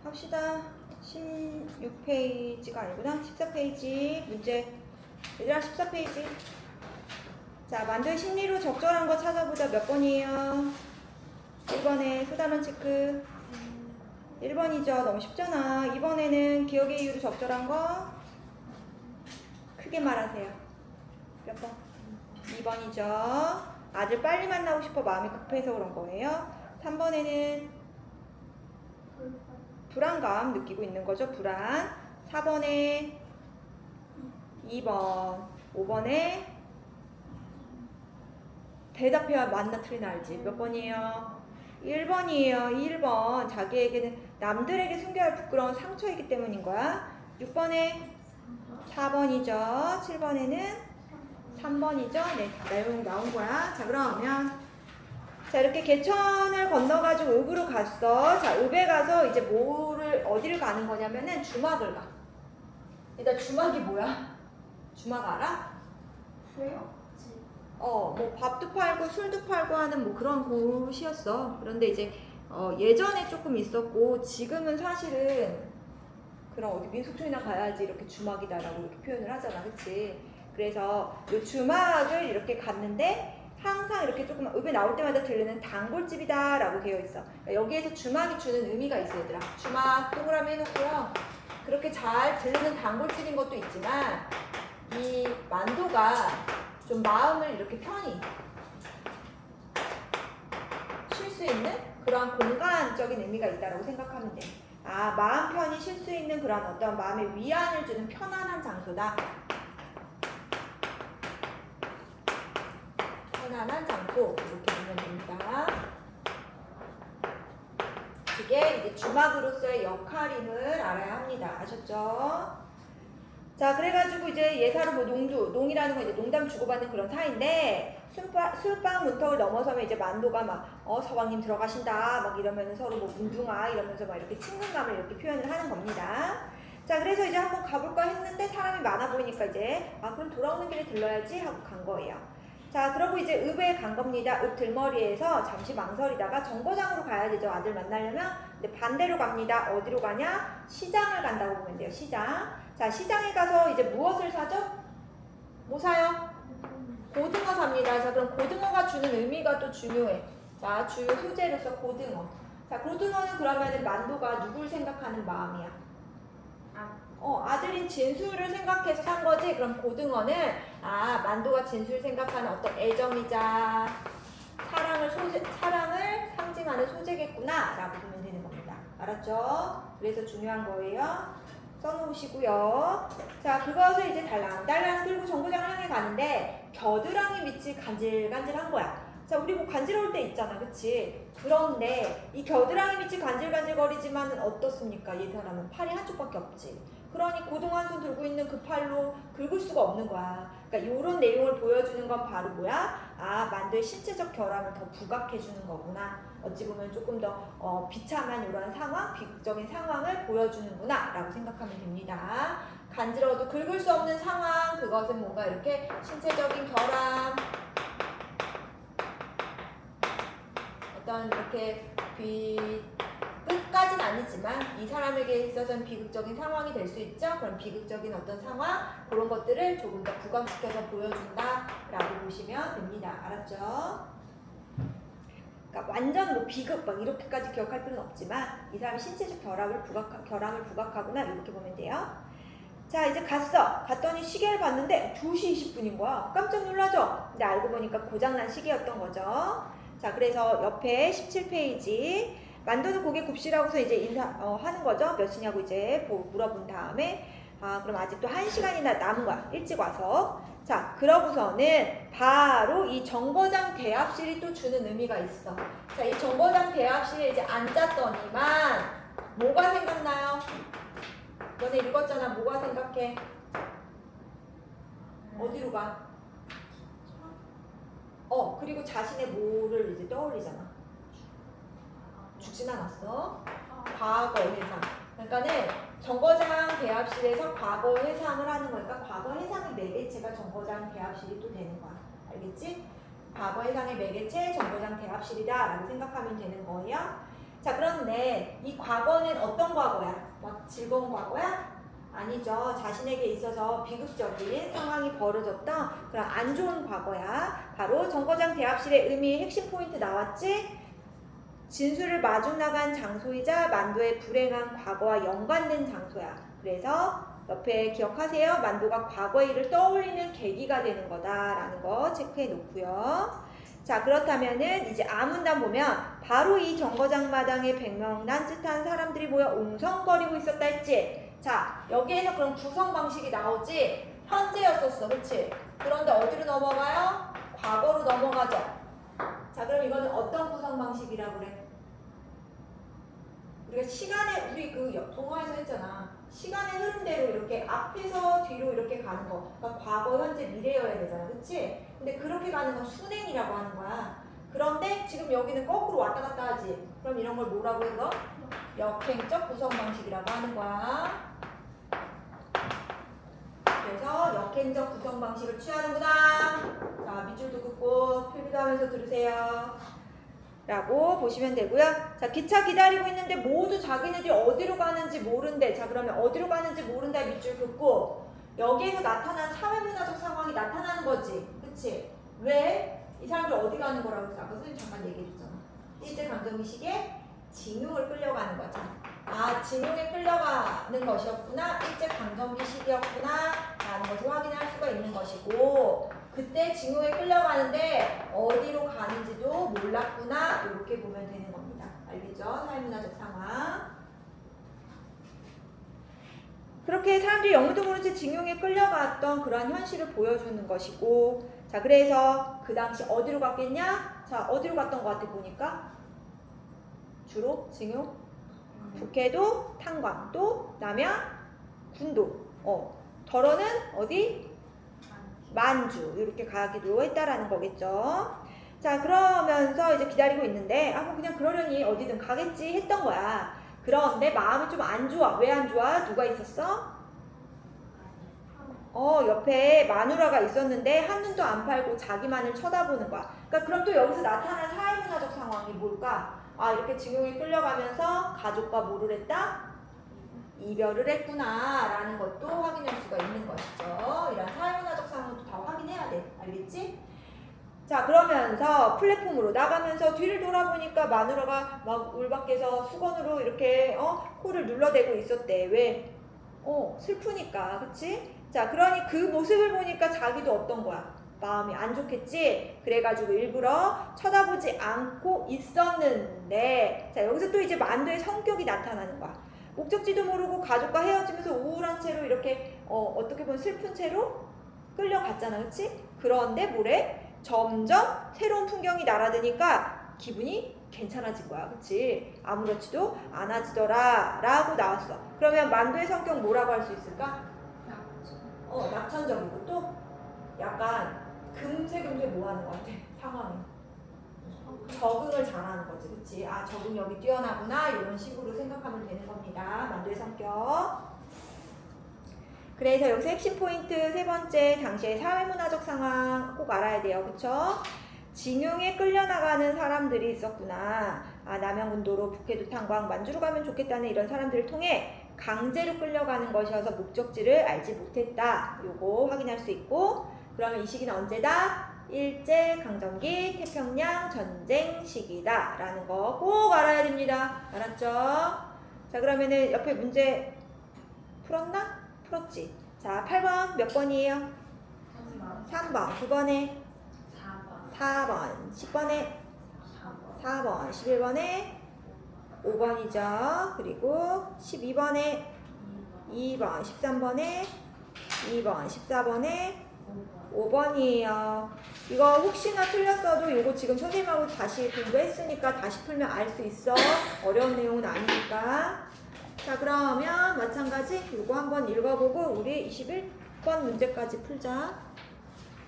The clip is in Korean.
합시다. 16페이지가 아니구나. 14페이지 문제. 얘들아 14페이지. 자, 만두의 심리로 적절한 거 찾아보자. 몇 번이에요? 1번에 소단원 체크. 1번이죠. 너무 쉽잖아. 2번에는 기억의 이유로 적절한 거 크게 말하세요. 몇 번? 2번이죠. 아들 빨리 만나고 싶어 마음이 급해서 그런 거예요. 3번에는 불안감 느끼고 있는 거죠. 불안. 4번에 2번. 5번에 대답해야 맞나 틀리나 알지. 몇 번이에요? 1번이에요. 1번. 자기에게는 남들에게 숨겨야 할 부끄러운 상처이기 때문인 거야. 6번에 4번이죠. 7번에는 3번이죠. 네, 내용 나온 거야. 자, 그러면 자, 이렇게 개천을 건너가지고 읍으로 갔어. 자, 읍에 가서 이제 어디를 가는 거냐면은 주막을 가. 일단 주막이 뭐야? 주막 알아? 수영집. 뭐 밥도 팔고 술도 팔고 하는 뭐 그런 곳이었어. 그런데 이제 예전에 조금 있었고 지금은 사실은 그런 어디 민속촌이나 가야지 이렇게 주막이다라고 이렇게 표현을 하잖아, 그치? 그래서 이 주막을 이렇게 갔는데 항상 이렇게 조금 읍에 나올 때마다 들르는 단골집이다라고 되어 있어. 그러니까 여기에서 주막이 주는 의미가 있어, 얘들아. 주막 동그라미 해놓고요. 그렇게 잘 들르는 단골집인 것도 있지만 이 만두가 좀 마음을 이렇게 편히 쉴 수 있는 그런 공간적인 의미가 있다고 생각하면 돼. 아, 마음 편히 쉴 수 있는 그런 어떤 마음의 위안을 주는 편안한 장소다. 편안한 장소 이렇게 보면 됩니다. 그게 이제 주막으로서의 역할임을 알아야 합니다. 아셨죠? 자, 그래가지고 이제 예사로 뭐 농이라는 건 이제 농담 주고받는 그런 사이인데 술방 문턱을 넘어서면 이제 만도가 막 서방님 들어가신다 막 이러면 서로 뭐 문둥아 이러면서 막 이렇게 친근감을 이렇게 표현을 하는 겁니다. 자, 그래서 이제 한번 가볼까 했는데 사람이 많아 보이니까 이제 그럼 돌아오는 길에 들러야지 하고 간 거예요. 자, 그러고 이제 읍에 간 겁니다. 읍 들머리에서 잠시 망설이다가 정거장으로 가야 되죠. 아들 만나려면. 근데 반대로 갑니다. 어디로 가냐? 시장을 간다고 보면 돼요. 시장. 자, 시장에 가서 이제 무엇을 사죠? 뭐 사요? 고등어 삽니다. 자, 그럼 고등어가 주는 의미가 또 중요해. 자, 주요 소재로서 고등어. 자, 고등어는 그러면은 만도가 누굴 생각하는 마음이야? 아들인 진수를 생각해서 산 거지. 그럼 고등어는 만도가 진수를 생각하는 어떤 애정이자 사랑을 상징하는 소재겠구나 라고 보면 되는 겁니다. 알았죠? 그래서 중요한 거예요. 써놓으시고요. 자, 그것을 이제 달랑 들고 정거장을 향해 가는데 겨드랑이 밑이 간질간질한 거야. 자, 우리 뭐 간지러울 때 있잖아, 그치? 그런데 이 겨드랑이 밑이 간질간질거리지만은 어떻습니까? 이 사람은 팔이 한쪽밖에 없지. 그러니 고등어 한 손 들고 있는 그 팔로 긁을 수가 없는 거야. 그러니까 이런 내용을 보여주는 건 바로 뭐야? 만두의 신체적 결함을 더 부각해주는 거구나. 어찌 보면 조금 더 비참한 이런 상황, 비극적인 상황을 보여주는구나 라고 생각하면 됩니다. 간지러워도 긁을 수 없는 상황, 그것은 뭔가 이렇게 신체적인 결함, 어떤 이렇게 끝까지는 아니지만 이 사람에게 있어서는 비극적인 상황이 될 수 있죠. 그럼 비극적인 어떤 상황, 그런 것들을 조금 더 부각시켜서 보여준다 라고 보시면 됩니다. 알았죠? 그러니까 완전 뭐 비극 막 이렇게까지 기억할 필요는 없지만 이 사람이 신체적 결함을 부각하구나 이렇게 보면 돼요. 자, 이제 갔더니 시계를 봤는데 2시 20분인 거야. 깜짝 놀라죠? 근데 알고 보니까 고장난 시계였던 거죠. 자, 그래서 옆에 17페이지 만두는 고개 굽시라고서 이제 하는 거죠. 몇 시냐고 이제 물어본 다음에 그럼 아직도 1시간이나 남은 거야. 일찍 와서. 자, 그러고서는 바로 이 정거장 대합실이 또 주는 의미가 있어. 자, 이 정거장 대합실에 이제 앉았더니만 뭐가 생각나요? 너네 읽었잖아. 뭐가 생각해? 어디로 가? 그리고 자신의 뭐를 이제 떠올리잖아. 죽진 않았어. 과거 해상. 그러니까는 정거장 대합실에서 과거 해상을 하는 거니까 과거 해상의 매개체가 정거장 대합실이 또 되는 거야. 알겠지? 과거 해상의 매개체 정거장 대합실이다 라고 생각하면 되는 거예요. 자, 그런데 이 과거는 어떤 과거야? 막 즐거운 과거야? 아니죠. 자신에게 있어서 비극적인 상황이 벌어졌던 그런 안 좋은 과거야. 바로 정거장 대합실의 의미의 핵심 포인트 나왔지? 진수를 마중 나간 장소이자 만도의 불행한 과거와 연관된 장소야. 그래서 옆에 기억하세요. 만도가 과거의 일을 떠올리는 계기가 되는 거다라는 거 체크해 놓고요. 자, 그렇다면은 이제 아문단 보면 바로 이 정거장 마당에 100명 난짓한 사람들이 모여 웅성거리고 있었다 했지. 자, 여기에서 그럼 구성 방식이 나오지. 현재였었어, 그렇지? 그런데 어디로 넘어가요? 과거로 넘어가죠. 자, 그럼 이거는 어떤 구성 방식이라고 그래? 우리가 시간에, 우리 그 동화에서 했잖아. 시간의 흐름대로 이렇게 앞에서 뒤로 이렇게 가는 거. 그러니까 과거, 현재, 미래여야 되잖아. 그치? 근데 그렇게 가는 건 순행이라고 하는 거야. 그런데 지금 여기는 거꾸로 왔다 갔다 하지. 그럼 이런 걸 뭐라고 해서? 역행적 구성 방식이라고 하는 거야. 그래서 역행적 구성 방식을 취하는구나. 자, 밑줄도 긋고 필기도 하면서 들으세요. 라고 보시면 되고요. 자, 기차 기다리고 있는데 모두 자기네들이 어디로 가는지 모른대. 자, 그러면 어디로 가는지 모른다 밑줄 긋고 여기에서 나타난 사회문화적 상황이 나타나는 거지. 그치? 왜? 이 사람들 어디 가는 거라고 해서 아까 선생님 잠깐 얘기해 줬잖아. 일제강점기식에 징용을 끌려가는 거지. 아, 징용에 끌려가는 것이었구나. 일제강점기 시기였구나 라는 것을 확인할 수가 있는 것이고, 그때 징용에 끌려가는데 어디로 가는지도 몰랐구나. 이렇게 보면 되는 겁니다. 알겠죠? 사회문화적 상황. 그렇게 사람들이 영문도 모른 채 징용에 끌려갔던 그러한 현실을 보여주는 것이고, 자, 그래서 그 당시 어디로 갔겠냐? 자, 어디로 갔던 것 같아 보니까 주로 징용, 북해도, 탄광도, 남양, 군도, 덜어는 어디? 만주 이렇게 가기도 했다라는 거겠죠. 자, 그러면서 이제 기다리고 있는데 뭐 그냥 그러려니 어디든 가겠지 했던 거야. 그런데 마음이 좀 안 좋아. 왜 안 좋아? 누가 있었어? 옆에 마누라가 있었는데 한눈도 안 팔고 자기만을 쳐다보는 거야. 그러니까 그럼 또 여기서 나타난 사회문화적 상황이 뭘까? 아, 이렇게 징용에 끌려가면서 가족과 뭐를 했다? 이별을 했구나 라는 것도 확인할 수가 있는 것이죠. 이런 사회문화적 상황도 다 확인해야 돼. 알겠지? 자, 그러면서 플랫폼으로 나가면서 뒤를 돌아보니까 마누라가 막 울밖에서 수건으로 이렇게 코를 눌러대고 있었대. 왜? 슬프니까. 그치? 자, 그러니 그 모습을 보니까 자기도 어떤 거야? 마음이 안 좋겠지? 그래가지고 일부러 쳐다보지 않고 있었는데, 자, 여기서 또 이제 만도의 성격이 나타나는 거야. 목적지도 모르고 가족과 헤어지면서 우울한 채로 이렇게 어떻게 보면 슬픈 채로 끌려갔잖아. 그치? 그런데 뭐래? 점점 새로운 풍경이 날아드니까 기분이 괜찮아진 거야. 그치? 아무렇지도 않아지더라 라고 나왔어. 그러면 만도의 성격 뭐라고 할 수 있을까? 낙천적이고 또 약간 금세 뭐 하는 것 같아? 상황이 적응을 잘하는 거지. 그치? 아, 적응력이 뛰어나구나 이런 식으로 생각하면 되는 겁니다. 만도의 성격. 그래서 여기서 핵심 포인트 세 번째, 당시의 사회문화적 상황 꼭 알아야 돼요. 그쵸? 징용에 끌려나가는 사람들이 있었구나. 아, 남양군도로 북해도 탄광 만주로 가면 좋겠다는 이런 사람들을 통해 강제로 끌려가는 것이어서 목적지를 알지 못했다. 요거 확인할 수 있고, 그러면 이 시기는 언제다? 일제강점기 태평양 전쟁 시기다 라는 거 꼭 알아야 됩니다. 알았죠? 자, 그러면은 옆에 문제 풀었나? 풀었지. 자, 8번 몇 번이에요? 3번. 9번에 4번. 10번에 4번. 11번에 5번이죠. 그리고 12번에 2번. 13번에 2번. 14번에 5번이에요. 이거 혹시나 틀렸어도 이거 지금 선생님하고 다시 공부했으니까 다시 풀면 알 수 있어. 어려운 내용은 아니니까. 자, 그러면 마찬가지 이거 한번 읽어보고 우리 21번 문제까지 풀자.